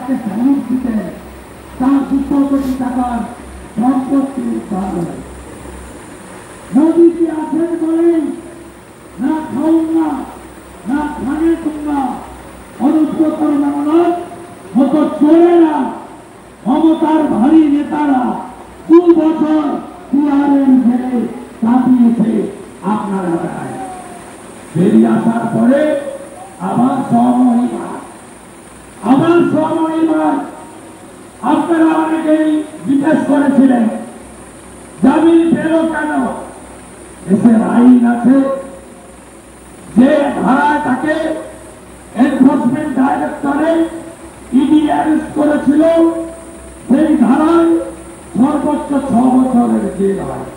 তাকে স্যালুট দিতেন, তার 200 কোটি টাকার সম্পত্তি উদ্ধার হয়। মোদীজি আছেন বলেই না খাউন না খানে তোমরা অনুব্রতর মামলার মতো চোরেরা, মমতার ভারী নেতারা 2 বছর তিহারের জেলে কাটিয়েছে আপনারা বেড়ায়। বেরিয়ে আসার পরে আবার সমহিমায় আপনারা অনেকেই জিজ্ঞেস করেছিলেন জামিন পেল কেন। দেশের আইন আছে, যে ধারায় তাকে এনফোর্সমেন্ট ডাইরেক্টরেট ইডি অ্যারেস্ট করেছিল সেই ধারায় সর্বোচ্চ 6 বছরের জেল হয়।